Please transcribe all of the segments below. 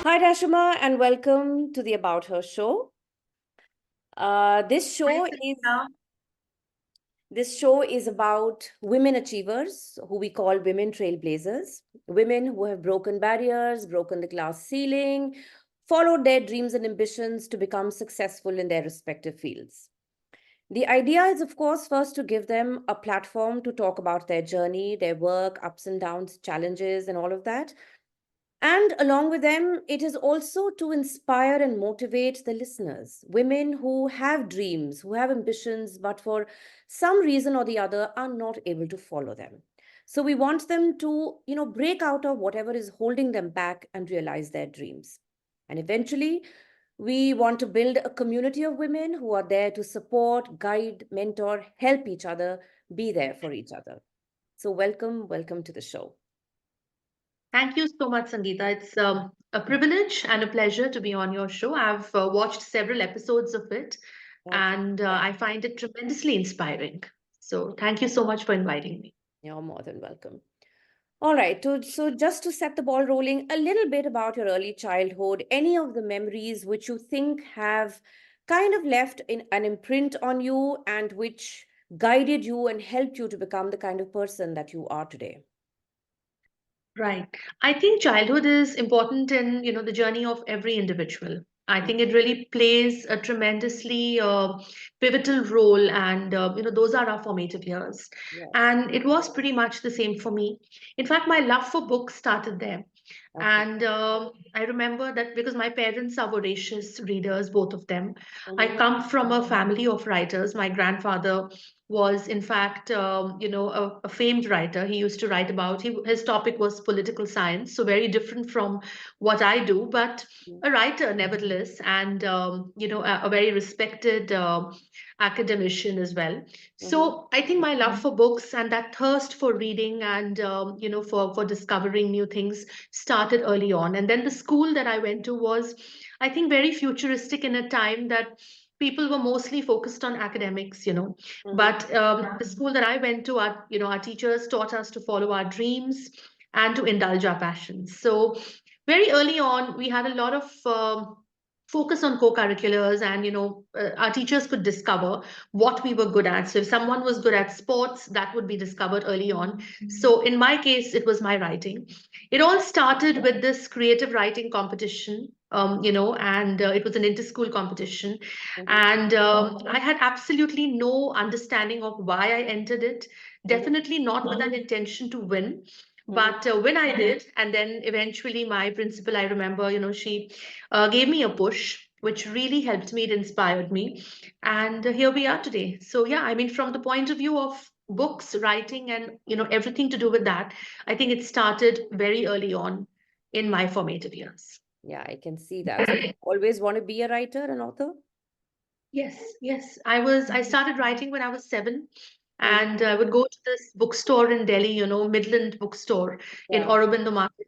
Hi, Rashima, and welcome to the About Her Show. This Hi, show is Sangeeta. this show is about women achievers who we call women trailblazers, women who have broken barriers, broken the glass ceiling, followed their dreams and ambitions to become successful in their respective fields. The idea is, of course, first to give them a platform to talk about their journey, their work, ups and downs, challenges, and all of that. And along with them, it is also to inspire and motivate the listeners, women who have dreams, who have ambitions, but for some reason or the other are not able to follow them. So we want them to, break out of whatever is holding them back and realize their dreams. And eventually, we want to build a community of women who are there to support, guide, mentor, help each other, be there for each other. So welcome to the show. Thank you so much, Sangeeta. It's a privilege and a pleasure to be on your show. I've watched several episodes of it, Okay. and I find it tremendously inspiring. So, thank you so much for inviting me. You're more than welcome. All right. So, just to set the ball rolling, a little bit about your early childhood, any of the memories which you think have kind of left an imprint on you and which guided you and helped you to become the kind of person that you are today. Right. I think childhood is important in, the journey of every individual. I think it really plays a tremendously pivotal role, and those are our formative years. Yes. And it was pretty much the same for me. In fact, my love for books started there. Okay. And I remember that because my parents are voracious readers, both of them. I Mm-hmm. come from a family of writers. My grandfather was, in fact, a famed writer. He used to write about, his topic was political science, so very different from what I do, but a writer nevertheless, and, a very respected academician as well. Mm-hmm. So I think my love for books and that thirst for reading and, for discovering new things started early on. And then the school that I went to was, I think, very futuristic in a time that people were mostly focused on academics, Mm-hmm. but the school that I went to, our teachers taught us to follow our dreams and to indulge our passions. So very early on, we had a lot of focus on co-curriculars, and our teachers could discover what we were good at. So if someone was good at sports, that would be discovered early on. So in my case, it was my writing. It all started with this creative writing competition, and it was an inter-school competition. Mm-hmm. And I had absolutely no understanding of why I entered it. Mm-hmm. Definitely not with an intention to win. Mm-hmm. But when I did, and then eventually my principal, I remember, she gave me a push, which really helped me, it inspired me. And here we are today. So, yeah, I mean, from the point of view of books, writing, and, everything to do with that, I think it started very early on in my formative years. Yeah, I can see that. So, always want to be a writer, an author? Yes, yes. I started writing when I was 7, Mm-hmm. and I would go to this bookstore in Delhi, Midland bookstore in Yeah. Aurobindo Market.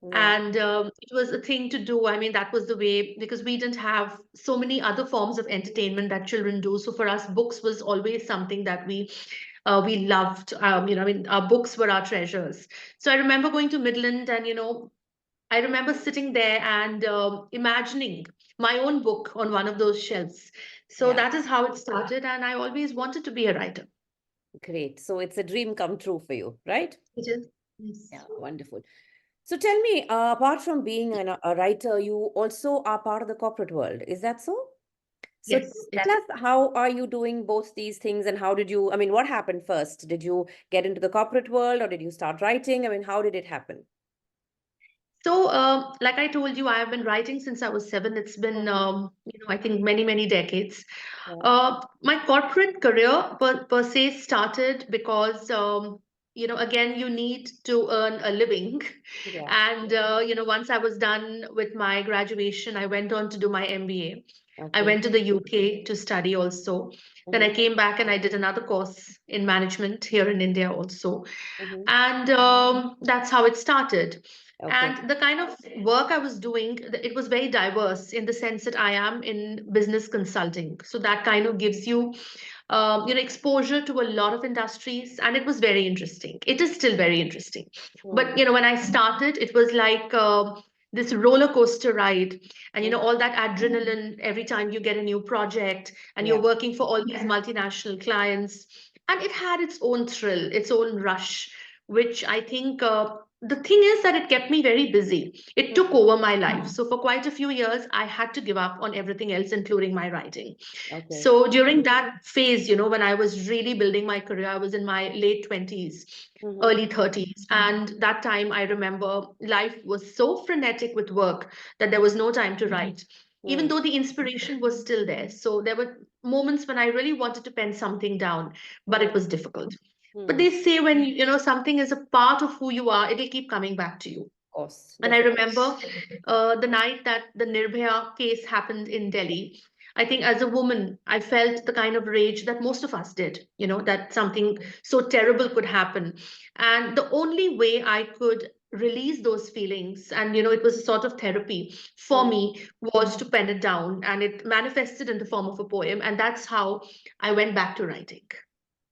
Yeah. And it was a thing to do. I mean, that was the way, because we didn't have so many other forms of entertainment that children do. So for us, books was always something that we loved. I mean, our books were our treasures. So I remember going to Midland, and I remember sitting there and imagining my own book on one of those shelves. So Yeah. that is how it started, and I always wanted to be a writer. Great. So it's a dream come true for you, right? It is. Yes. Yeah, wonderful. So tell me, apart from being a writer, you also are part of the corporate world. Is that so? So Yes, it tell is. us, how are you doing both these things and how did you, I mean, what happened first? Did you get into the corporate world or did you start writing? I mean, how did it happen? So, like I told you, I have been writing since I was 7. It's been, Mhm. I think many, many decades. Yeah. My corporate career per se started because, again, you need to earn a living. Yeah. And, once I was done with my graduation, I went on to do my MBA. I Okay. went to the UK to study also. Then Mm-hmm. I came back and I did another course in management here in India also. Mm-hmm. And that's how it started. Okay. And the kind of work I was doing, it was very diverse in the sense that I am in business consulting. So that kind of gives you, exposure to a lot of industries, and it was very interesting. It is still very interesting. But Mm. when I started, it was like this roller coaster ride, and all that adrenaline every time you get a new project and you're Yeah. working for all these multinational clients. And it had its own thrill, its own rush, which I think the thing is that it kept me very busy. It took over my life. So for quite a few years, I had to give up on everything else, including my writing. Okay. So during that phase, when I was really building my career, I was in my late 20s, Mm-hmm. early 30s. And that time, I remember life was so frenetic with work that there was no time to write, even Mm. though the inspiration was still there. So there were moments when I really wanted to pen something down, but Mm. it was difficult. But Mm. they say when something is a part of who you are, it'll keep coming back to you. Of course, And I definitely. remember the night that the Nirbhaya case happened in Delhi. I think as a woman, I felt the kind of rage that most of us did, that something so terrible could happen. And the only way I could release those feelings, and, it was a sort of therapy for Mm. me, was to pen it down. And it manifested in the form of a poem. And that's how I went back to writing.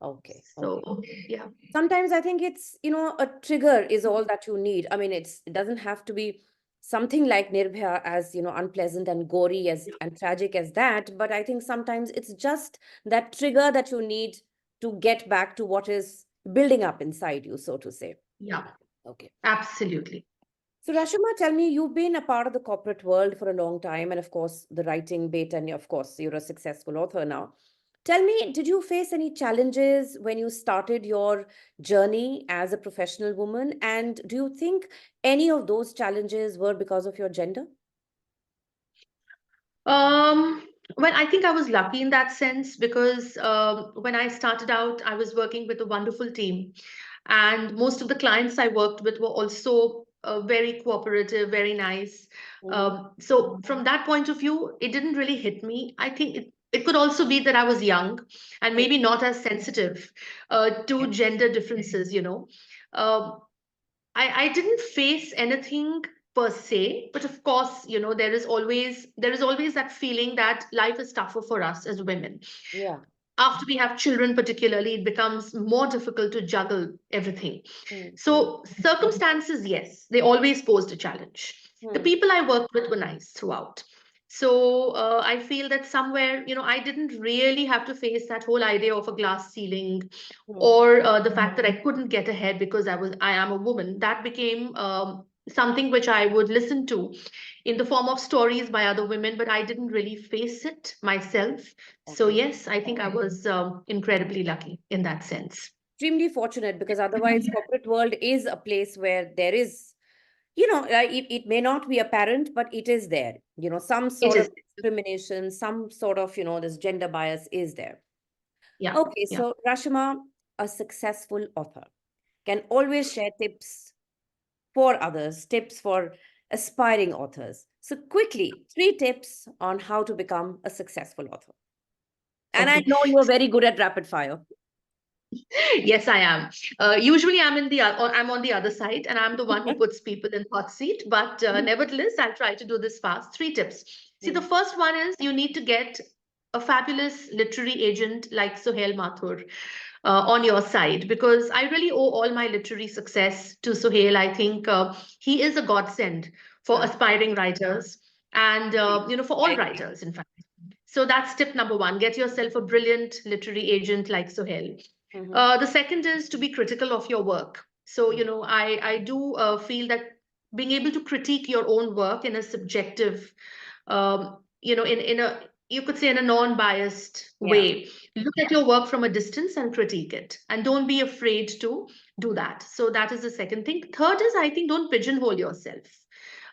Okay. So, Okay. yeah. Sometimes I think it's, a trigger is all that you need. I mean, it doesn't have to be something like Nirbhaya, as, unpleasant and gory as and tragic as that. But I think sometimes it's just that trigger that you need to get back to what is building up inside you, so to say. Yeah, Okay. absolutely. So, Rashima, tell me, you've been a part of the corporate world for a long time, and of course, the writing bit, and of course, you're a successful author now. Tell me, did you face any challenges when you started your journey as a professional woman? And do you think any of those challenges were because of your gender? Um, well, I think I was lucky in that sense because when I started out, I was working with a wonderful team, and most of the clients I worked with were also very cooperative, very nice. Mm-hmm. So from that point of view, it didn't really hit me. I think it could also be that I was young and maybe not as sensitive to gender differences. Um, I didn't face anything per se, but of course, there is always that feeling that life is tougher for us as women. Yeah. After we have children, particularly, it becomes more difficult to juggle everything. Mm-hmm. So circumstances, yes, they always posed a challenge. The people I worked with were nice throughout. So I feel that somewhere, I didn't really have to face that whole idea of a glass ceiling or the fact that I couldn't get ahead because I am a woman. That became something which I would listen to in the form of stories by other women, but I didn't really face it myself. So Okay. yes, I think I was incredibly lucky in that sense. Extremely fortunate, because otherwise, corporate world is a place where there is, it may not be apparent, but it is there. Some It sort is. of discrimination, some sort of, this gender bias is there. Yeah, Okay, yeah. so Rashima, a successful author, can always share tips for others, tips for aspiring authors. So, quickly, 3 tips on how to become a successful author. And I Okay. know you're very good at rapid fire. Yes, I am. Usually, I'm on the other side, and I'm the one who puts people in hot seat. But nevertheless, I'll try to do this fast. 3 tips. See, the Mm. first one is you need to get a fabulous literary agent like Sohail Mathur on your side, because I really owe all my literary success to Sohail. I think he is a godsend for Uh, aspiring writers and for I all agree. writers, in fact. So that's tip number one. Get yourself a brilliant literary agent like Sohail. Mhm. The second is to be critical of your work. So, Mm. I do feel that being able to critique your own work in a subjective, in a, you could say in a non-biased Yeah. way, look at your work from a distance and critique it. And don't be afraid to do that. So that is the second thing. Third is, I think, don't pigeonhole yourself.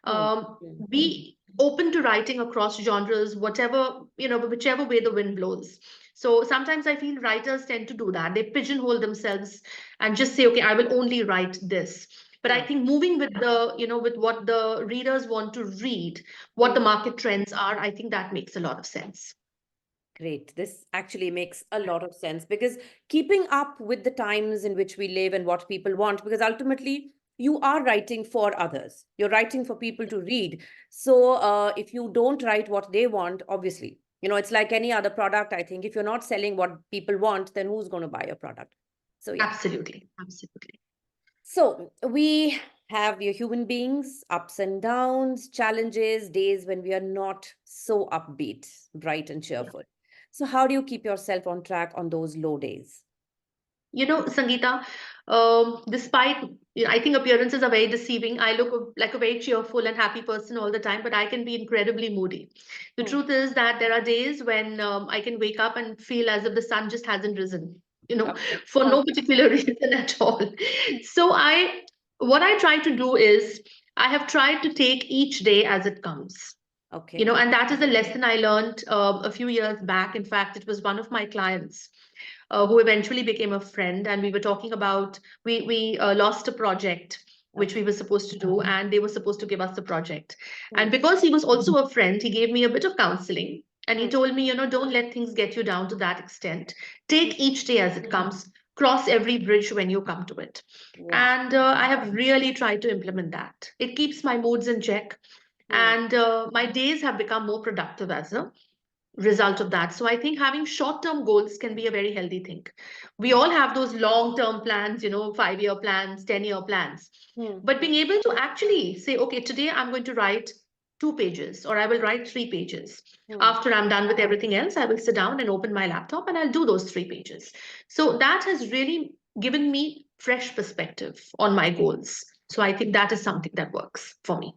Mm. Mm. Be open to writing across genres, whichever way the wind blows. So sometimes I feel writers tend to do that. They pigeonhole themselves and just say, okay, I will only write this. But I Yeah. think moving with with what the readers want to read, what the Mm. market trends are, I think that makes a lot of sense. Great. This actually makes a lot of sense, because keeping up with the times in which we live and what people want, because ultimately you are writing for others. You're writing for people to read. So if you don't write what they want, obviously, it's like any other product. I think if you're not selling what people want, then who's going to buy your product? So yeah. Absolutely. Absolutely. So we have your human beings, ups and downs, challenges, days when we are not so upbeat, bright and cheerful. So, how do you keep yourself on track on those low days? Sangeeta, despite, I think appearances are very deceiving. I look like a very cheerful and happy person all the time, but I can be incredibly moody. The Hmm. truth is that there are days when I can wake up and feel as if the sun just hasn't risen, Okay. for no Okay. particular reason at all. So what I try to do is I have tried to take each day as it comes. Okay. And that is a lesson I learned a few years back. In fact, it was one of my clients who eventually became a friend, and we were talking about we lost a project which we Okay. were supposed to do, and they were supposed to give us the project. And Hmm. because he was also a friend, he gave me a bit of counseling, and he Hmm. told me, don't let things get you down to that extent. Hmm. Take each day as it comes. Cross every bridge when you come to it. Wow. And I have really tried to implement that. It keeps my moods in check, Hmm. and my days have become more productive as a result of that. So I think having short-term goals can be a very healthy thing. We all have those long-term plans, 5-year plans, 10-year plans. Hmm. But Hmm. being able to actually say, okay, today I'm going to write 2 pages or I will write 3 pages. Hmm. After I'm done with everything else, I will sit down and open my laptop and I'll do those 3 pages. So that has really given me fresh perspective on my goals. So I think that is something that works for me.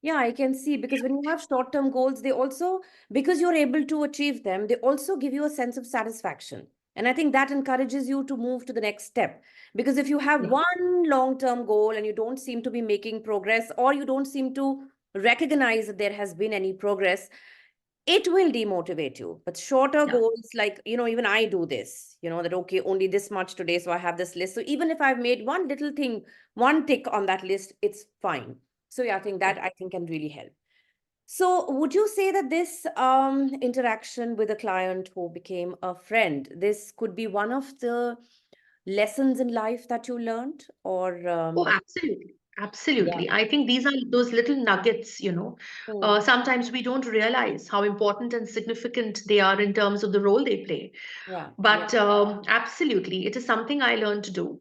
Yeah, I can see because when you have short-term goals, they also, because you're able to achieve them, they also give you a sense of satisfaction. And I think that encourages you to move to the next step. Because if you have Yeah. one long-term goal and you don't seem to be making progress, or you don't seem to recognize that there has been any progress, it will demotivate you. But shorter Yeah. goals, like, even I do this, that, okay, only this much today, so I have this list. So even if I've made one little thing, one tick on that list, it's fine. So yeah, I think can really help. So would you say that this interaction with a client who became a friend, this could be one of the lessons in life that you learned, or Oh, absolutely. yeah. Absolutely. I think these are those little nuggets, Hmm. sometimes we don't realize how important and significant they are in terms of the role they play. Yeah, yeah. But absolutely, it is something I learned to do.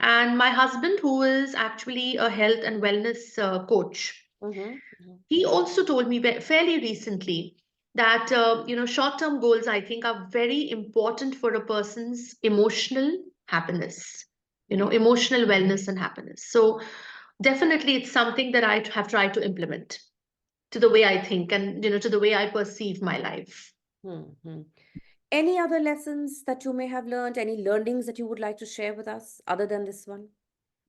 And my husband, who is actually a health and wellness coach, Mm-hmm. Mm-hmm. he also told me fairly recently that short-term goals, I think, are very important for a person's emotional happiness, Yeah. emotional wellness and happiness. So definitely it's something that I have tried to implement to the way I think and to the way I perceive my life. Hmm. Any other lessons that you may have learned? Any learnings that you would like to share with us other than this one?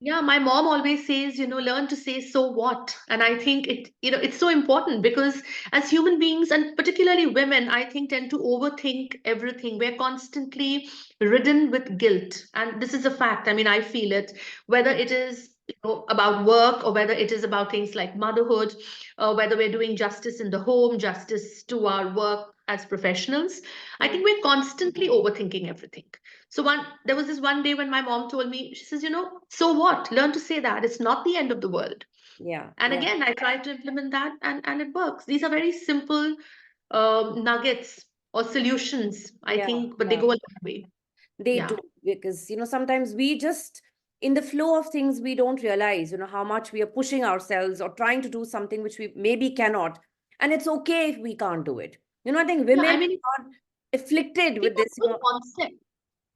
Yeah, my mom always says, learn to say so what. And I think it's so important because as human beings and particularly women, I think tend to overthink everything. We're constantly ridden with guilt. And this is a fact. I mean, I feel it, whether Hmm. it is about work or whether it is about things like motherhood, whether we're doing justice in the home, justice to our work as professionals. I Hmm. think we're constantly overthinking everything. So there was this one day when my mom told me, she says, so what? Learn to say that. It's not the end of the world. Yeah, And yeah, again, I tried to implement that and it works. These are very simple nuggets or solutions, I yeah, think, but they yeah. go a long way. They do Yeah. because sometimes we just in the flow of things we don't realize how much we are pushing ourselves or trying to do something which we maybe cannot, and it's okay if we can't do it. I think Yeah, women I mean, are afflicted see, with that this. whole concept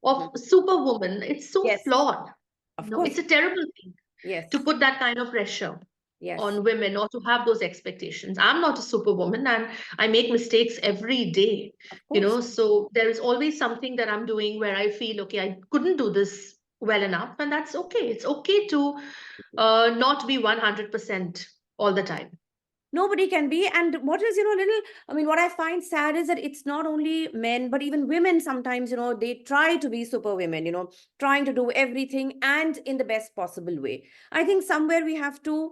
Mhm. of superwoman, it's so Yes, flawed. of It's course. a terrible thing to Yes, put that kind of pressure yes, on women or to have those expectations. I'm not a superwoman and I make mistakes every day, of course. so there is always something that I'm doing where I feel, okay, I couldn't do this well enough, and that's okay. It's okay to not be 100% all the time. Nobody can be. And what is, little, I mean, what I find sad is that it's not only men, but even women sometimes, they try to be super women, trying to do everything and in the best possible way. I think somewhere we have to,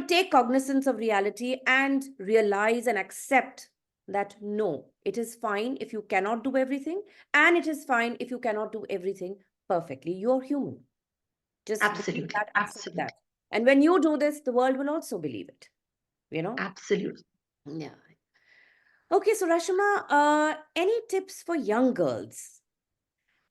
take cognizance of reality and realize and accept that no, it is fine if you cannot do everything. And it is fine if you cannot do everything perfectly. You're human. Just believe Absolutely. that, accept Absolutely. that. And when you do this, the world will also believe it, you know? Absolutely. Yeah. Okay, so Rashima, any tips for young girls?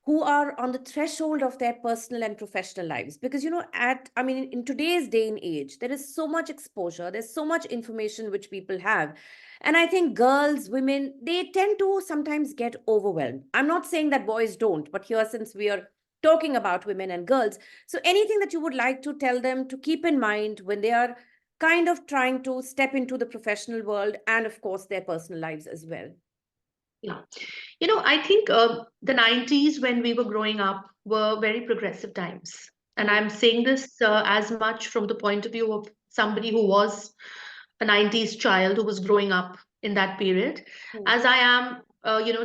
who are on the threshold of their personal and professional lives. Because, in today's day and age, there is so much exposure, there's so much information which people have. And I think girls, women, they tend to sometimes get overwhelmed. I'm not saying that boys don't, but here, since we are talking about women and girls, so anything that you would like to tell them to keep in mind when they are kind of trying to step into the professional world and, of course, their personal lives as well? Yeah. I think the 90s when we were growing up were very progressive times. And Hmm. I'm saying this as much from the point of view of somebody who was a 90s child who was growing up in that period, Hmm. as I am,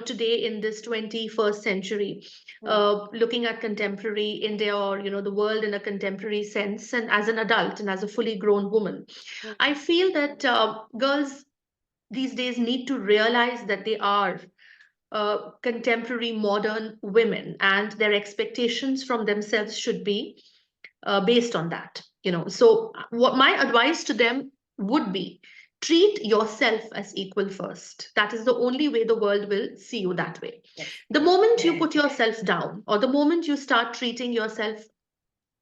today in this 21st century, Hmm. looking at contemporary India or, the world in a contemporary sense, and as an adult and as a fully grown woman, Hmm. I feel that girls these days need to realize that they are contemporary modern women, and their expectations from themselves should be based on that. So what my advice to them would be, treat yourself as equal first. That is the only way the world will see you that way. Yes. The moment you put yourself down, or the moment you start treating yourself,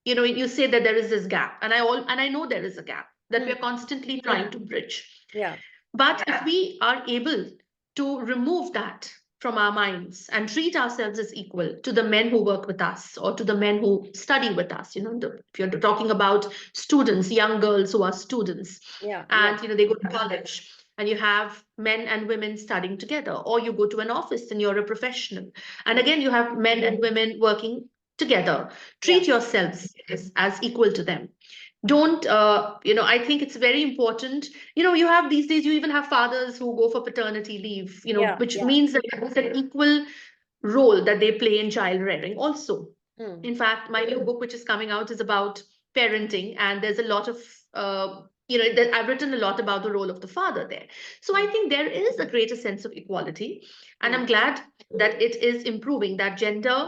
you say that there is this gap, and I know there is a gap that we Hmm. are constantly trying to bridge. Yeah. But if we are able to remove that from our minds and treat ourselves as equal to the men who work with us or to the men who study with us, if you're talking about students, young girls who are students, Yeah. Yeah. and they go to college, and you have men and women studying together, or you go to an office and you're a professional, and Hmm. again you have men and women working together. Yeah. Treat yourselves as equal to them. Don't I think it's very important. You have these days, you even have fathers who go for paternity leave, Yeah. which Yeah. means that it's an equal role that they play in child rearing also. Hmm. In fact, my new book, which is coming out, is about parenting, and there's a lot of that I've written a lot about the role of the father there. So I Hmm. think there is a greater sense of equality, and Hmm. I'm glad that it is improving, that gender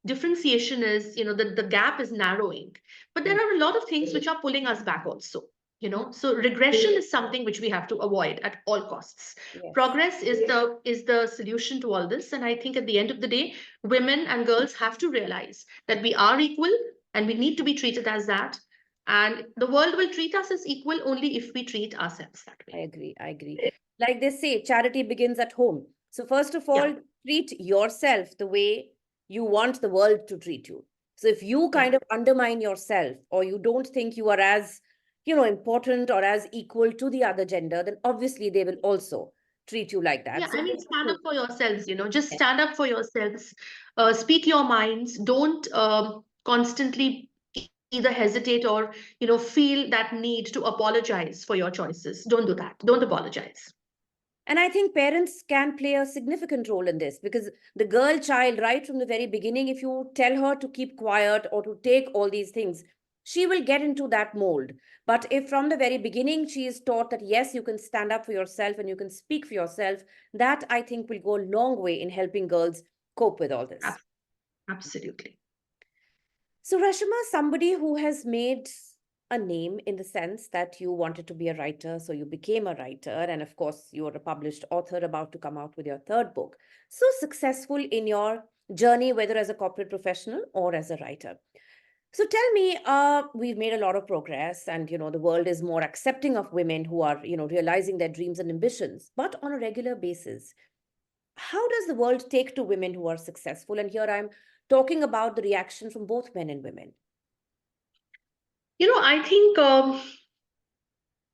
differentiation is, the gap is narrowing. But there Hmm. are a lot of things which are pulling us back also. Hmm. So regression is something which we have to avoid at all costs. Yes. Progress is the solution to all this, and I think at the end of the day, women and girls have to realize that we are equal, and we need to be treated as that, and the world will treat us as equal only if we treat ourselves that I way. agree. I agree. Like they say, charity begins at home. So, first of Yeah, all, treat yourself the way you want the world to treat you. So, if you yeah. kind of undermine yourself, or you don't think you are as, important or as equal to the other gender, then obviously they will also treat you like that. Yeah, So, I mean, you have stand up to, for yourselves, just yeah, stand up for yourselves, speak your minds, don't constantly either hesitate or, feel that need to apologize for your choices. Don't do that. Don't apologize. and I think parents can play a significant role in this, because the girl child, right from the very beginning, if you tell her to keep quiet or to take all these things, she will get into that mold. But if from the very beginning she is taught that, yes, you can stand up for yourself and you can speak for yourself, that I think will go a long way in helping girls cope with all this. Ab- Absolutely. So, Rashima, somebody who has made a name in the sense that you wanted to be a writer, so you became a writer, and of course, you're a published author about to come out with your third book. So successful in your journey, whether as a corporate professional or as a writer. So tell me, we've made a lot of progress, and the world is more accepting of women who are realizing their dreams and ambitions. But on a regular basis, how does the world take to women who are successful? And here I'm talking about the reaction from both men and women. I think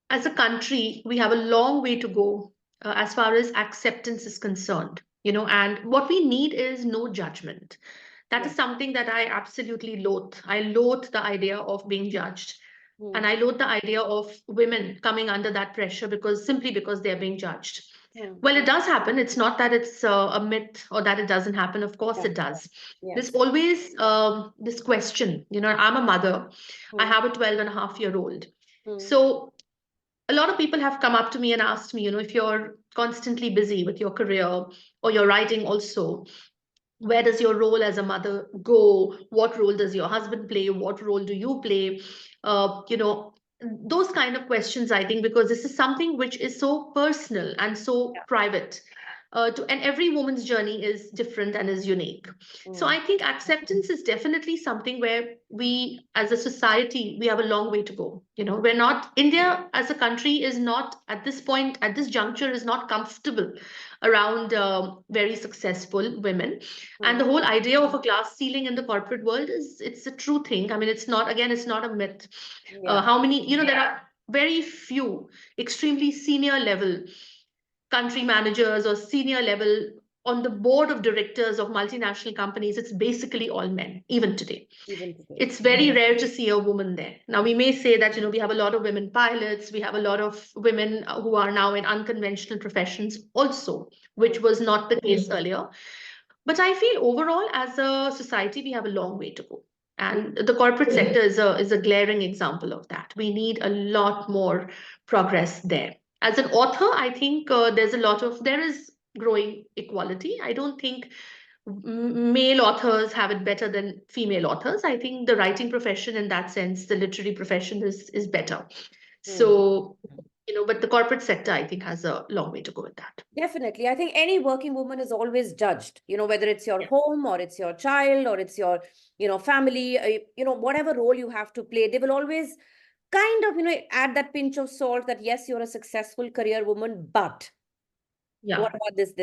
as a country, we have a long way to go as far as acceptance is concerned. And what we need is no judgment. That Yeah. is something that I absolutely loathe. I loathe the idea of being judged. Hmm. And I loathe the idea of women coming under that pressure simply because they're being judged. Hmm. Well, it Hmm. does happen. It's not that it's a myth or that it doesn't happen. Of course, Yeah. it does. There's Yes. always this question. I'm a mother. I Hmm. have a 12 and a half year old. Hmm. So a lot of people have come up to me and asked me, if you're constantly busy with your career or your writing also, where does your role as a mother go? What role does your husband play? What role do you play? Those kind of questions, I think, because this is something which is so personal and so Yeah. private. and every woman's journey is different and is unique. So Mm. I think acceptance is definitely something where we as a society, we have a long way to go. We're not, India as a country is not at this point, at this juncture, is not comfortable around very successful women. And the Mm. whole idea of a glass ceiling in the corporate world is, it's a true thing. I mean, it's not, again, it's not a myth. Yeah, How many, there are very few extremely senior level country managers or senior level on the board of directors of multinational companies. It's basically all men, even today. even today. It's very rare to see a woman there. Now, we may say that, we have a lot of women pilots, we have a lot of women who are now in unconventional professions also, which Mm. was not the case earlier. But I feel overall, as a society, we have a long way to go. And the corporate sector is a glaring example of that. We need a lot more progress there. As an author, I think there is growing equality. I don't think male authors have it better than female authors. I think the writing profession, in that sense, the literary profession is better. Mm. So, but the corporate sector, I think, has a long way to go with that. Definitely. I think any working woman is always judged, whether it's your home or it's your child or it's your, family, whatever role you have to play, they will always kind of, add that pinch of salt that, yes, you're a successful career woman, but Yeah. what about this,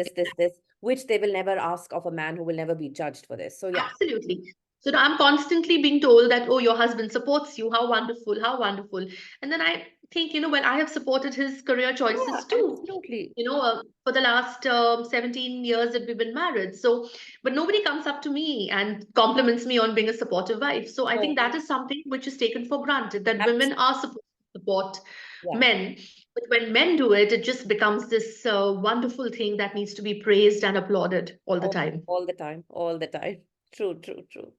which they will never ask of a man who will never be judged for this. So, yeah. Absolutely. So I'm constantly being told that, oh, your husband supports you. How wonderful, how wonderful. And then I think, well, I have supported his career Yeah, choices too. absolutely. For the last 17 years that we've been married. So, but nobody comes up to me and compliments me on being a supportive wife. So I think No, that is something which is taken for granted, that women absolutely. are supposed to support Yeah. men. But when men do it, it just becomes this wonderful thing that needs to be praised and applauded all the time. All the time, all the time. True, true, true.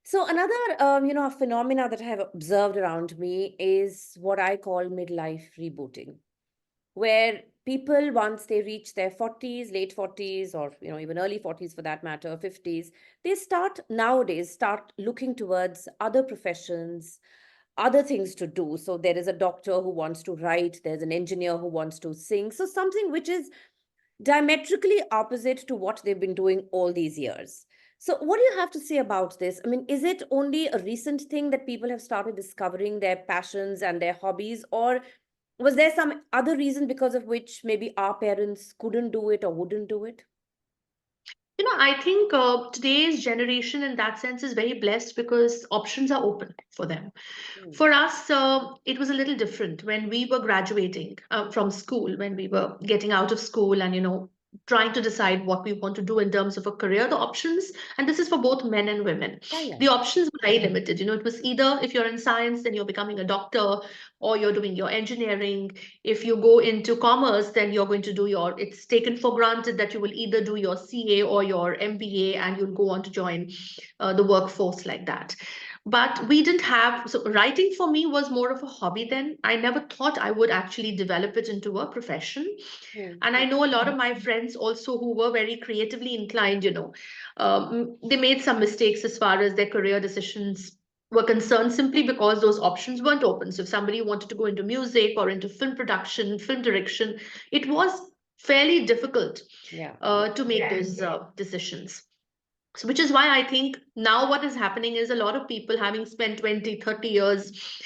So another, phenomena that I have observed around me is what I call midlife rebooting, where people, once they reach their 40s, late 40s, or even early 40s for that matter, 50s, they start looking towards other professions, other things to do. So there is a doctor who wants to write, there's an engineer who wants to sing. So something which is diametrically opposite to what they've been doing all these years. So, what do you have to say about this? I mean, is it only a recent thing that people have started discovering their passions and their hobbies, or was there some other reason because of which maybe our parents couldn't do it or wouldn't do it? I think today's generation, in that sense, is very blessed because options are open for them. Mm. For us, it was a little different when we were graduating from school, when we were getting out of school and, trying to decide what we want to do in terms of a career. The options, and this is for both men and women, Yeah, yeah. the options were very limited. It was either, if you're in science, then you're becoming a doctor, or you're doing your engineering. If you go into commerce, then you're going to do it's taken for granted that you will either do your CA or your MBA, and you'll go on to join the workforce like that. But we didn't have, so writing for me was more of a hobby then. I never thought I would actually develop it into a profession. Mm. And I know a lot of my friends also who were very creatively inclined, they made some mistakes as far as their career decisions were concerned, simply because those options weren't open. So if somebody wanted to go into music or into film production, film direction, it was fairly difficult Yeah. to make those decisions. So, which is why I think now what is happening is a lot of people, having spent 20, 30 years,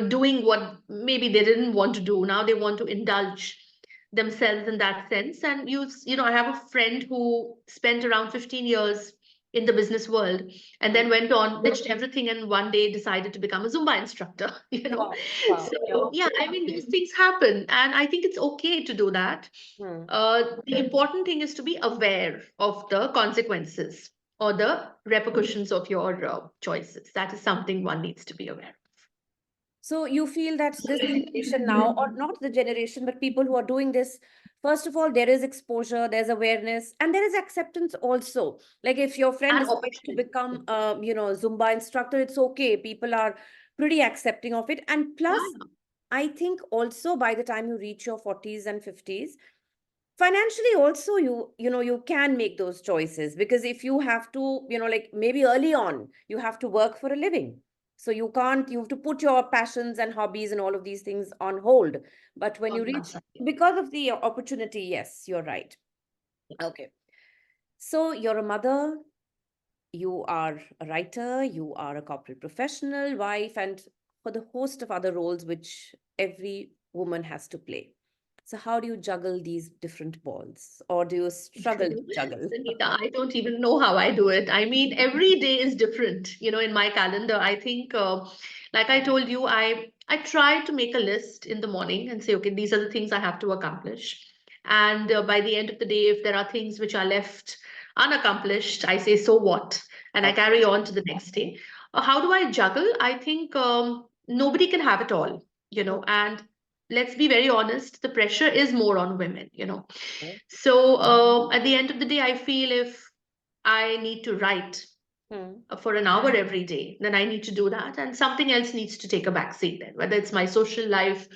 doing what maybe they didn't want to do, now they want to indulge themselves in that sense. And I have a friend who spent around 15 years in the business world, and Mm. then went on, ditched everything, and one day decided to become a Zumba instructor. Wow. Wow. So yeah, I mean, those things happen, and I think it's okay to do that. Mm. The important thing is to be aware of the consequences or the repercussions of your choices. That is something one needs to be aware So you feel that this generation now, or not the generation, but people who are doing this, first of all, there is exposure, there's awareness, and there is acceptance also. Like if your friend and decides to opportunity. become, Zumba instructor, it's okay. People are pretty accepting of it. And Yeah, plus, I think also by the time you reach your 40s and 50s, financially also you can make those choices, because if you have to, like maybe early on, you have to work for a living. So you can't, you have to put your passions and hobbies and all of these things on hold. But when you On one reach, side. because of the opportunity, yes, you're right. Okay. So you're a mother, you are a writer, you are a corporate professional, wife, and for the host of other roles which every woman has to play. So, how do you juggle these different balls, or do you struggle to juggle? Sangeeta, I don't even know how I do it. I mean, every day is different, in my calendar. I think, like I told you, I try to make a list in the morning and say, okay, these are the things I have to accomplish. And by the end of the day, if there are things which are left unaccomplished, I say, so what? And I Okay. carry on to the next day. How do I juggle? I think nobody can have it all, Hmm. and let's be very honest, the pressure is more on women. Okay. So at the end of the day, I feel if I need to write Hmm. for an hour every day, then I need to do that. And something else needs to take a back seat then, whether it's my social life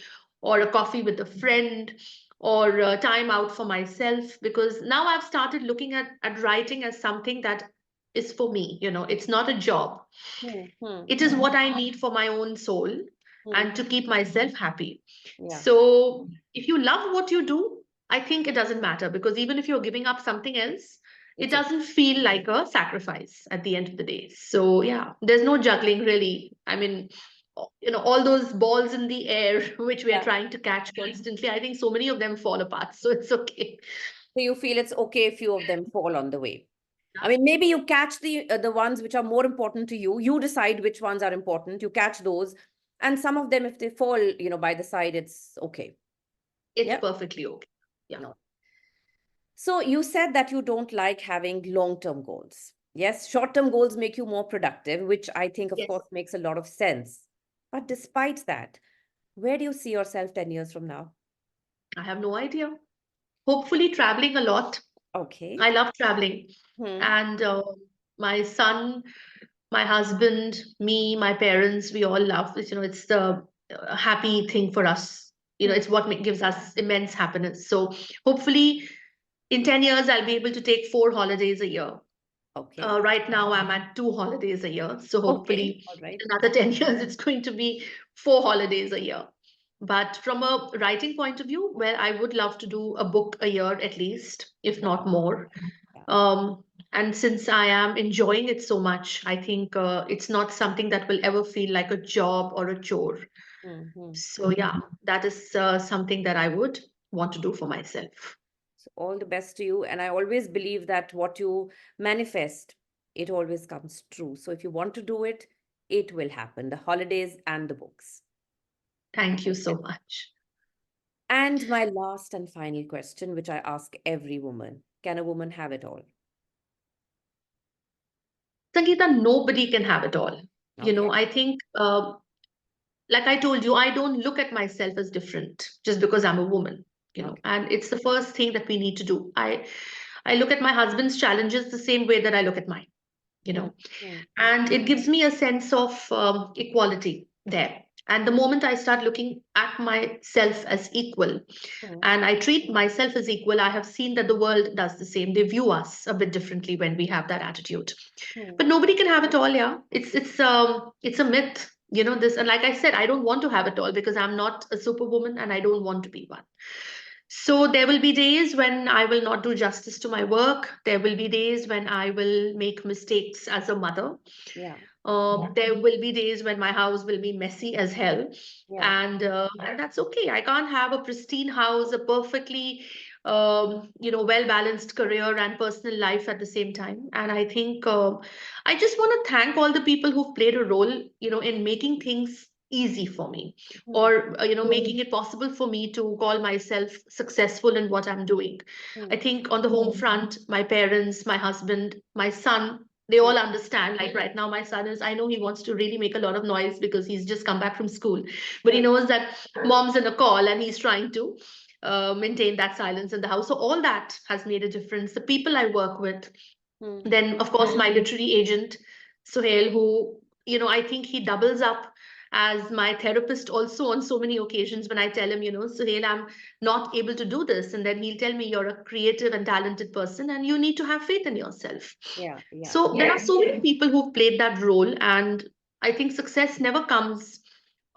or a coffee with a friend or time out for myself. Because now I've started looking at writing as something that is for me. It's not a job. Hmm. Hmm. It is what I need for my own soul Hmm. and to keep myself happy. Yeah, So if you love what you do, I think it doesn't matter, because even if you're giving up something else, it it's okay. doesn't feel like a sacrifice at the end of the day. So yeah, there's no juggling really. I mean, all those balls in the air which we are Yeah. trying to catch constantly, I think so many of them fall apart. So it's okay. So you feel it's okay if few of them fall on the way. I mean, maybe you catch the ones which are more important to you. You decide which ones are important. You catch those, and some of them, if they fall, by the side, it's okay. It's Yeah. perfectly okay. Yeah. No. So you said that you don't like having long-term goals. Yes, short-term goals make you more productive, which I think, of Yes. course, makes a lot of sense. But despite that, where do you see yourself 10 years from now? I have no idea. Hopefully traveling a lot. Okay. I love traveling. Hmm. And my son, my husband, me, my parents, we all love this. It's the happy thing for us. Hmm. It's what gives us immense happiness. So hopefully in 10 years, I'll be able to take 4 holidays a year. Okay. Right now, I'm at 2 holidays a year. So Okay. hopefully, All in right. another 10 years, it's going to be 4 holidays a year. But from a writing point of view, well, I would love to do a book a year at least, if Yeah. not more. Yeah. Um, and since I am enjoying it so much, I think it's not something that will ever feel like a job or a chore. Hmm. So, yeah, that is something that I would want to do for myself. So all the best to you. And I always believe that what you manifest, it always comes true. So if you want to do it, it will happen. The holidays and the books. Thank you so much. And my last and final question, which I ask every woman: can a woman have it all? Sangeeta, nobody can have it all. Okay. I think, like I told you, I don't look at myself as different just because I'm a woman. Okay. And it's the first thing that we need to do. I look at my husband's challenges the same way that I look at mine, you Hmm. know. Hmm. And it gives me a sense of equality there. And the moment I start looking at myself as equal Hmm. and I treat myself as equal, I have seen that the world does the same. They view us a bit differently when we have that attitude. Hmm. But nobody can have it all. Yeah, it's a myth. This, and like I said, I don't want to have it all because I'm not a superwoman and I don't want to be one. So there will be days when I will not do justice to my work. There will be days when I will make mistakes as a mother. Yeah. There will be days when my house will be messy as hell, Yeah. and that's okay. I can't have a pristine house, a perfectly well balanced career and personal life at the same time. And I think I just want to thank all the people who've played a role, in making things easy for me, Hmm. or making it possible for me to call myself successful in what I'm doing. I Hmm. think on the home front, my parents, my husband, my son, they Hmm. all understand. Like right now, my son is, I know he wants to really make a lot of noise because he's just come back from school, but he Hmm. knows that mom's in a call and he's trying to maintain that silence in the house. So all that has made a difference. The people I work with, Hmm. then, of course, my literary agent, Suhail, who, I think he doubles up as my therapist also on so many occasions when I tell him, Suhail, I'm not able to do this. And then he'll tell me, you're a creative and talented person and you need to have faith in yourself. Yeah. Yeah. So there are so many people who've played that role. And I think success never comes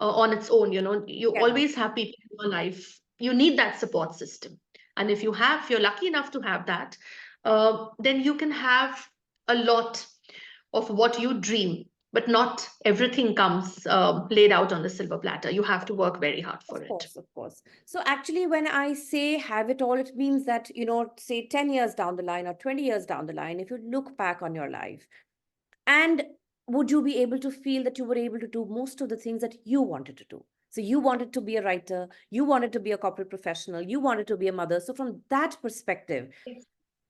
on its own. You Yeah. always have people in your life. You need that support system. And if you're lucky enough to have that, then you can have a lot of what you dream, but not everything comes laid out on a silver platter. You have to work very hard for Of it. course, of course. So actually, when I say have it all, it means that, say 10 years down the line or 20 years down the line, if you look back on your life, and would you be able to feel that you were able to do most of the things that you wanted to do? So you wanted to be a writer, you wanted to be a corporate professional, you wanted to be a mother. So from that perspective, Yes.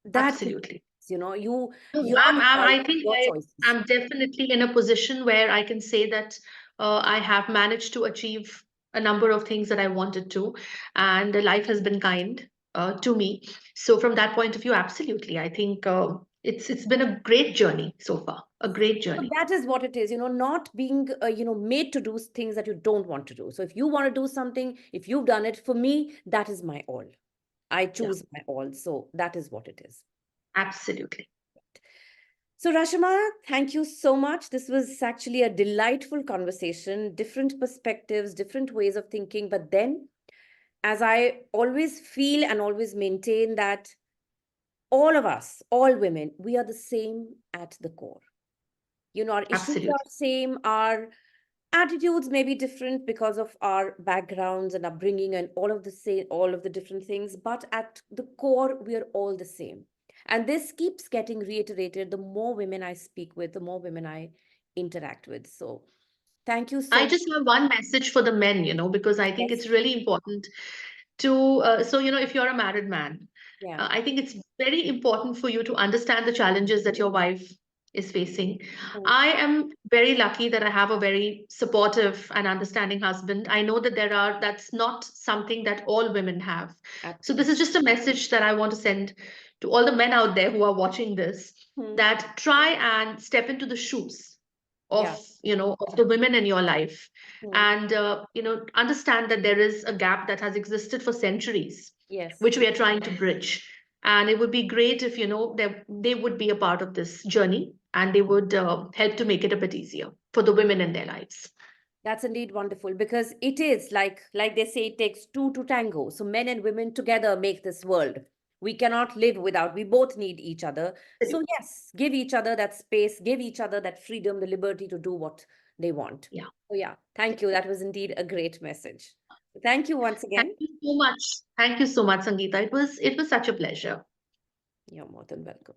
that is, Absolutely. No, your life, I think your choices. I'm definitely in a position where I can say that I have managed to achieve a number of things that I wanted to, and life has been kind to me. So from that point of view, absolutely, I think it's been a great journey so far, a great So journey. that is what it is, not being, made to do things that you don't want to do. So if you want to do something, if you've done it, for me, that is my all. I Yeah, choose my all. So that is what it is. absolutely. So, Rashima, thank you so much. This was actually a delightful conversation, different perspectives, different ways of thinking. But then, as I always feel and always maintain, that all of us, all women, we are the same at the core. Our issues Absolutely. are same, our attitudes may be different because of our backgrounds and upbringing and all of the different things, but at the core we are all the same. And this keeps getting reiterated the more women I speak with, the more women I interact with. So thank you so I much. just have one message for the men, because I think Yes. it's really important to, so, if you're a married man, Yeah. I think it's very important for you to understand the challenges that your wife is facing. Mm. I am very lucky that I have a very supportive and understanding husband. I know that that's not something that all women have. So this Absolutely. is just a message that I want to send to all the men out there who are watching this, Hmm. that try and step into the shoes Yeah. of the women in your life, Hmm. and understand that there is a gap that has existed for centuries, Yes. which we are trying to bridge. And it would be great if they would be a part of this journey, and they would help to make it a bit easier for the women in their lives. That's indeed wonderful, because it is like they say, it takes two to tango. So men and women together make this world. We cannot live without. We both need each other. So yes, give each other that space, give each other that freedom, the liberty to do what they want. Yeah. So yeah, thank you. That was indeed a great message. Thank you once Thank again. you so much. Thank you so much, Sangeeta. It was such a pleasure. You're more than welcome.